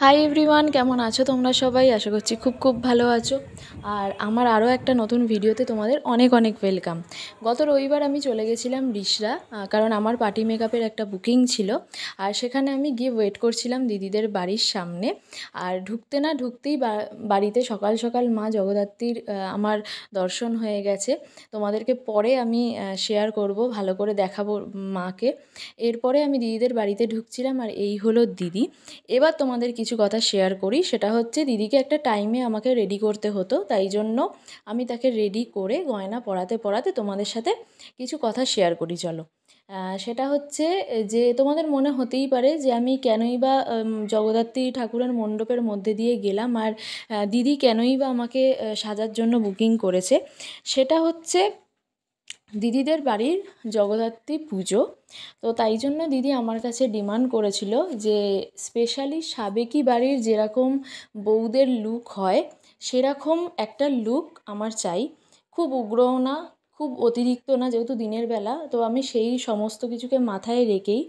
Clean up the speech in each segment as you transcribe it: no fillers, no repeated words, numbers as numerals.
Hi everyone, কেমন আছো তোমরা সবাই? আশা করছি খুব ভালো আছো। আর আমার আরও একটা নতুন ভিডিওতে তোমাদের অনেক ওয়েলকাম। গত রবিবার আমি চলে গেছিলাম রিষড়া, কারণ আমার পার্টি মেকআপের একটা বুকিং ছিল। আর সেখানে আমি গিয়ে ওয়েট করছিলাম দিদিদের বাড়ির সামনে। আর ঢুকতেই বাড়িতে সকাল সকাল মা জগদ্ধাত্রীর আমার দর্শন হয়ে গেছে। তোমাদেরকে পরে আমি শেয়ার করব, ভালো করে দেখাবো মাকে। এরপরে আমি দিদিদের বাড়িতে ঢুকছিলাম, আর এই হলো দিদি। এবার তোমাদের কিছু কথা শেয়ার করি। সেটা হচ্ছে, দিদিকে একটা টাইমে আমাকে রেডি করতে হতো, তাই জন্য আমি তাকে রেডি করে গয়না পরাতে তোমাদের সাথে কিছু কথা শেয়ার করি। চলো। সেটা হচ্ছে যে, তোমাদের মনে হতেই পারে যে আমি কেনই বা জগদ্ধাত্রী ঠাকুরের মণ্ডপের মধ্যে দিয়ে গেলাম, আর দিদি কেনই বা আমাকে সাজার জন্য বুকিং করেছে। সেটা হচ্ছে দিদিদের বাড়ির জগদ্ধাত্রী পুজো। তো তাই জন্য দিদি আমার কাছে ডিমান্ড করেছিল যে স্পেশালি সাবেকি বাড়ির যেরকম বউদের লুক হয় সেরকম একটা লুক আমার চাই। খুব উগ্রও না, খুব অতিরিক্ত না, যেহেতু দিনের বেলা। তো আমি সেই সমস্ত কিছুকে মাথায় রেখেই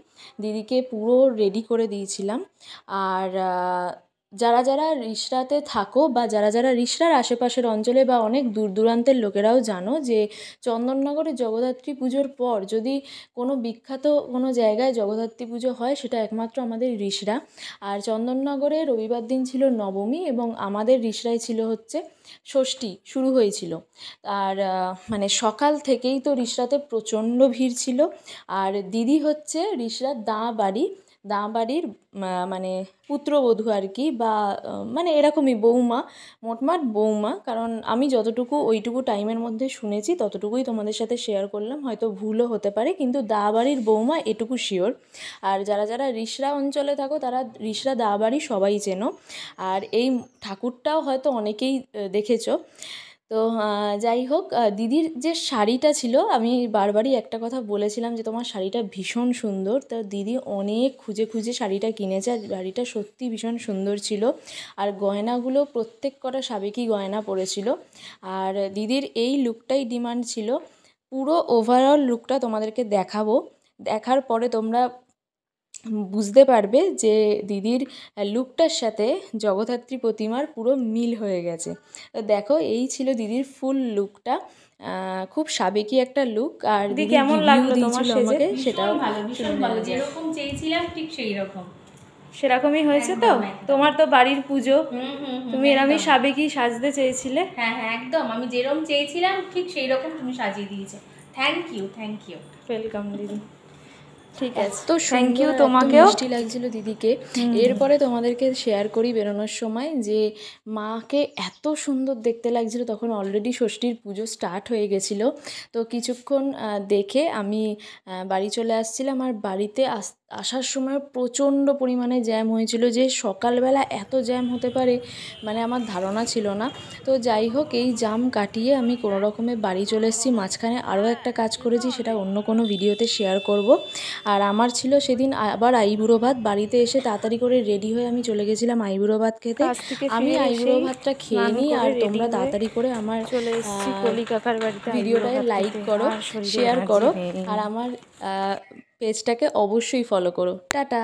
দিদিকে পুরো রেডি করে দিয়েছিলাম। আর যারা রিষড়াতে থাকো, বা যারা রিষড়ার আশেপাশের অঞ্চলে বা অনেক দূর দূরান্তের লোকেরাও জানো যে চন্দননগরে জগদ্ধাত্রী পুজোর পর যদি কোনো বিখ্যাত কোনো জায়গায় জগদ্ধাত্রী পুজো হয়, সেটা একমাত্র আমাদের রিষড়া। আর চন্দননগরে রবিবার দিন ছিল নবমী, এবং আমাদের রিষড়ায় ছিল হচ্ছে ষষ্ঠী শুরু হয়েছিল। আর মানে সকাল থেকেই তো রিষড়াতে প্রচণ্ড ভিড় ছিল। আর দিদি হচ্ছে রিষড়ার দাঁ বাড়ির মানে পুত্রবধূ আর কি, বা মানে এরকমই বৌমা, মোটমাট বৌমা। কারণ আমি যতটুকু ওইটুকু টাইমের মধ্যে শুনেছি ততটুকুই তোমাদের সাথে শেয়ার করলাম, হয়তো ভুলও হতে পারে, কিন্তু দাঁ বাড়ির বৌমা এটুকু শিওর। আর যারা রিষড়া অঞ্চলে থাকো তারা রিষড়া দাঁ বাড়ি সবাই চেনো। আর এই ঠাকুরটাও হয়তো অনেকেই দেখেছো। তো যাই হোক, দিদির যে শাড়িটা ছিল, আমি বারবারই একটা কথা বলেছিলাম যে তোমার শাড়িটা ভীষণ সুন্দর। তো দিদি অনেক খুঁজে শাড়িটা কিনেছে, আর শাড়িটা সত্যি ভীষণ সুন্দর ছিল। আর গয়নাগুলো প্রত্যেক কটা সাবেকি গয়না পরেছিল। আর দিদির এই লুকটাই ডিমান্ড ছিল। পুরো ওভারঅল লুকটা তোমাদেরকে দেখাবো, দেখার পরে তোমরা বুঝতে পারবে যে দিদির লুকটার সাথে জগদ্ধাত্রী প্রতিমার পুরো মিল হয়ে গেছে। তো দেখো, এই ছিল দিদির ফুল লুকটা। খুব সাবেকি একটা লুক। আর দিদি কেমন লাগলো তোমার আমাকে সেটাও ভীষণ ভালো, যেরকম চেয়েছিলাম ঠিক সেই রকম সেরকমই হয়েছে। তো তোমার তো বাড়ির পুজো, তুমি এরকমই সাবেকি সাজতে চেয়েছিলে। হ্যাঁ, একদম আমি যেরকম চেয়েছিলাম ঠিক সেই রকম তুমি সাজিয়ে দিয়েছো। Thank you. ওয়েলকাম দিদি। ঠিক আছে, তো থ্যাংক ইউ তোমাকেও। মিষ্টি লাগছিল দিদিকে। এরপরে তোমাদেরকে শেয়ার করি বেরোনোর সময় যে মাকে এত সুন্দর দেখতে লাগছিল। তখন অলরেডি ষষ্ঠীর পুজো স্টার্ট হয়ে গেছিলো। তো কিছুক্ষণ দেখে আমি বাড়ি চলে আসছিলাম। আর বাড়িতে আসার সময় প্রচণ্ড পরিমাণে জ্যাম হয়েছিল। যে সকালবেলা এত জ্যাম হতে পারে মানে আমার ধারণা ছিল না। তো যাই হোক, এই জ্যাম কাটিয়ে আমি কোনো রকমে বাড়ি চলে এসেছি। মাঝখানে আরও একটা কাজ করেছি, সেটা অন্য কোনো ভিডিওতে শেয়ার করব। আর আমার ছিল সেদিন আবার আইবুড়ো ভাত। বাড়িতে এসে তাড়াতাড়ি করে রেডি হয়ে আমি চলে গেছিলাম আইবুড়ো ভাত খেতে। আমি আইবুড়ো ভাতটা খেয়ে নিই, আর তোমরা তাড়াতাড়ি করে আমার চলে এসেছি কলি কাকার বাড়িতে। ভিডিওটায় লাইক করো, শেয়ার করো, আর আমার পেজটাকে অবশ্যই ফলো করো। টাটা।